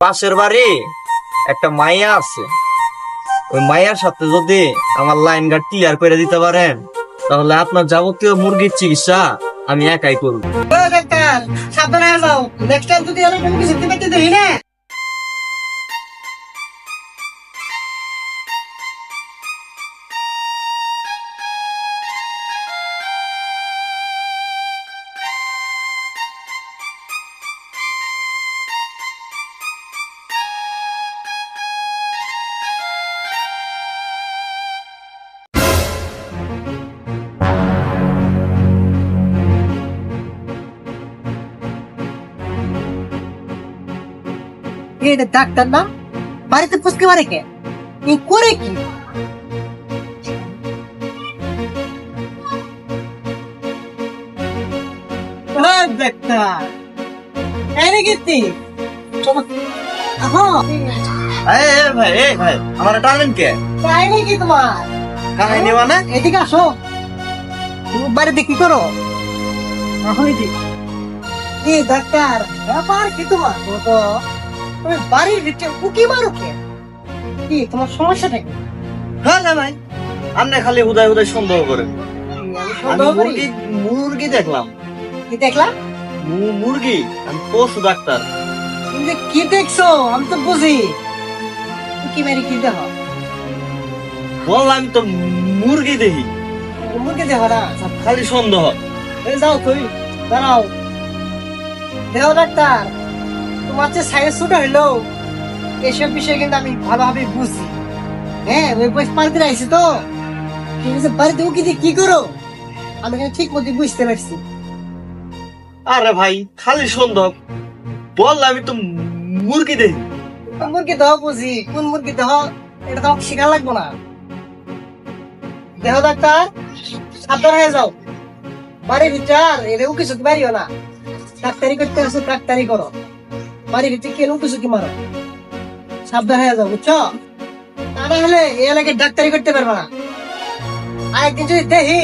পাশের বাড়ি একটা মাইয়া আছে, ওই মাইয়ার সাথে যদি আমার লাইন গার্ড ক্লিয়ার করে দিতে পারেন তাহলে আপনার যাবতীয় মুরগির চিকিৎসা আমি একাই করব। ডাক্তার সাবধানে যাও, নেক্সট টাইম যদি এরকম কিছু দিতে দেই না। এটা ডাক্তার না, বাড়িতে পুষকে মারে কে? এই করে কি? ডাক্তার এনে গেছি ভাই আমার টানেন কে? তাই নাকি তোমার? কাহিনী মানে এদিকে আসো, তুমি বাড়িতে কি করো? ডাক্তার ব্যাপার কি তোমার? তো তুমি বাড়ির ভিতরে উকি মারো কে? কি তোমার সমস্যাটা কি? হ্যাঁ না ভাই, আপনি খালি উদয় উদয় সন্দেহ করেন। আমি সন্দেহ করি? মুরগি দেখলাম। কি দেখলা? মুরগি, আমি পশু ডাক্তার। তুমি যে কি দেখছো আমি তো বুঝি। উকি মারি কি দেখো? বললাম তো মুরগি দেখি, মুরগি দেখো না? খালি সন্দেহ। এই যাও তুই দাঁড়াও, দেখো ডাক্তার তোমার যে সাইজ ছোট হইলো এসব বিষয়ে কিন্তু আমি ভালোভাবে বুঝি। হ্যাঁ ওই বয়স পার করে আইছি তো, তুমি যে বাড়িতে উকি দিয়ে কি করো আমি কিন্তু ঠিক মতো বুঝতে পারছি। আরে ভাই খালি সন্দেহ, বললাম আমি তো মুরগি দেখি। কোন মুরগি দেহ বুঝি, কোন মুরগি দেহ এটা তো আমাকে শেখা লাগবো না। দেহ ডাক্তার সাবধান হয়ে যাও, বাড়ির ভিতর এরকম কিছু বাড়িও না। ডাক্তারি করতে আসো ডাক্তারি করো, বাড়ির ভিতরে কেরকম কিছু কি মারো। সাবধান হয়ে যাও বুঝছো, তা না হলে এই এলাকায় ডাক্তারি করতে পারবে না। আরেকদিন যদি দেখি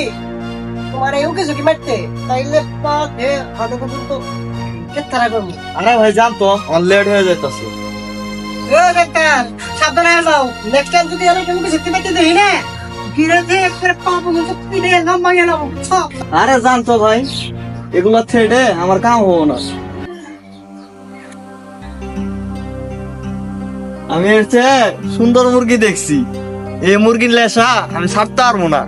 তোমার এরকম কিছু কি মারতে তাইলে হাতে পর্যন্ত কেতারা করবো। আরে ভাই জানতো আমার লেট হয়ে যাইতেছে। ডাক্তার সাবধান হয়ে যাও, নেক্সট টাইম যদি এরকম কিছু মারতে দেখি না গিরাতে একবারে পা পর্যন্ত পিড়ে লম্বা গেল বুঝছো। আরে জানতো ভাই, এগুলো থ্রেডে আমার কাম হবো না। আমি এর চেয়ে সুন্দর মুরগি দেখছি, এই মুরগির লেসা আমি ছাড়তে পারবো না।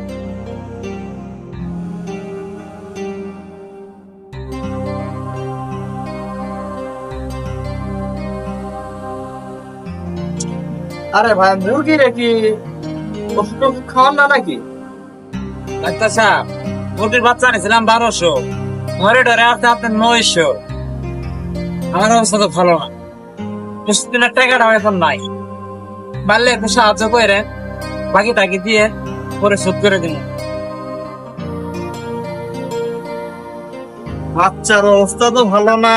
আরে ভাই মুরগি নাকি ওষুধ খাওয়ান না নাকি? ডাক্তার সাহেব মুরগির বাচ্চা আনিছিলাম 1200, মরে ডরে আসতে আপনার 900। আমার অবস্থা তো ভালো না, দিনের টাকাটা এখন নাই, পারলে একটু সাহায্য করে বাকি টাকি দিয়ে পরে শোধ করে দিন। বাচ্চার অবস্থা তো ভালো না,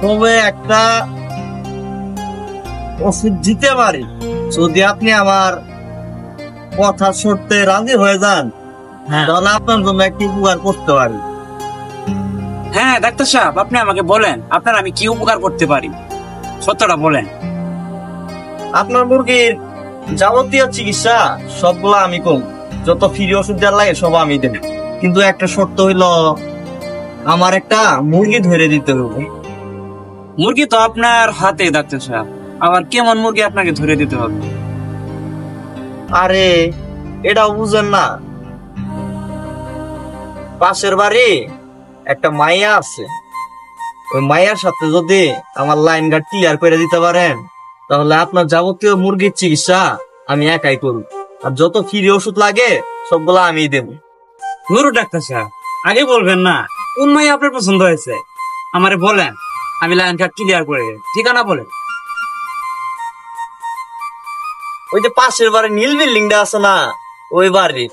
তবে একটা ওষুধ দিতে পারি যদি আপনি আমার কথা শুনতে রাজি হয়ে যান, তাহলে আপনার জন্য একটি উপকার করতে পারি। হ্যাঁ ডাক্তার সাহেব আপনি আমাকে বলেন আপনার আমি কি উপকার করতে পারি, সত্যটা বলেন। আপনার মুরগির যাবতীয় চিকিৎসা সবগুলো আমি করব, যত ফ্রি ওষুধ দেওয়ার লাগে সব আমি দেব, কিন্তু একটা শর্ত হইল আমার একটা মুরগি ধরে দিতে হবে। মুরগি তো আপনার হাতে ডাক্তার সাহেব, আবার কেমন মুরগি আপনাকে ধরে দিতে হবে? আরে এটা বুঝেন না, পাশের বাড়ি একটা মাইয়া আছে, ওই মাইয়ার সাথে যদি আমার লাইন গার্ড ক্লিয়ার করে দিতে পারেন তাহলে আপনার যাবতীয় মুরগির চিকিৎসা আমি একাই করব, আর যত ফ্রি ওষুধ লাগে সবগুলো আমি দেব। নুরু ডাক্তার সাহেব আগে বলবেন না কোন মাই আপনার পছন্দ হয়েছে, আমারে বলেন, আমি লাইন কার্ড ক্লিয়ার করে দেব। ঠিকানা বলেন। ওই যে পাশের বাড়ি নীল বিল্ডিংটা আছে না, ওই বাড়ি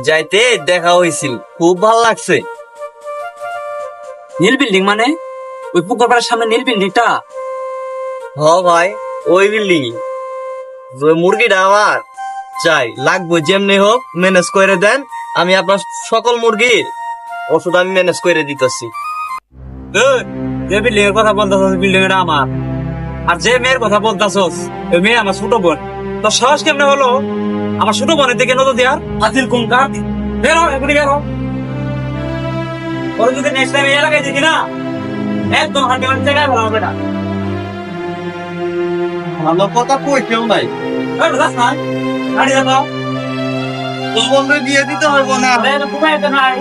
যাইতে দেখা হয়েছিল, খুব ভালো লাগছে। নীল বিল্ডিং মানে ওই পুকুর পাড়ের সামনে নীল বিল্ডিংটা? হ ভাই ওই বিল্ডিং, ওই মুরগিটা আমার চাই, লাগবে যেমনি হোক ম্যানেজ করে দেন, আমি আপনার সকল মুরগির ওষুধ আমি ম্যানেজ করে দিতেছি। যে বিল্ডিং এর কথা বলতেছস বিল্ডিং এটা আমার, আর যে মেয়ের কথা বলতেছস ওই মেয়ে আমার ছোট বোন। তো সাহস কেমনে হলো আমার ছোট বোনের দিকে নজর দেওয়ার? হাতির কুঙ্কা, বেরো এখনই বেরো। ওর যদি নেক্সট টাইম এই এলাকায় দেখি না, একদম হাঁটি হাঁটি জায়গায় ভালো হবে না। ভালো কথা কই কেউ নাই, যাস না, হাঁটি যাবো। তোর বন্ধু দিয়ে দিতে হইব না। ঘুমাইতে নাই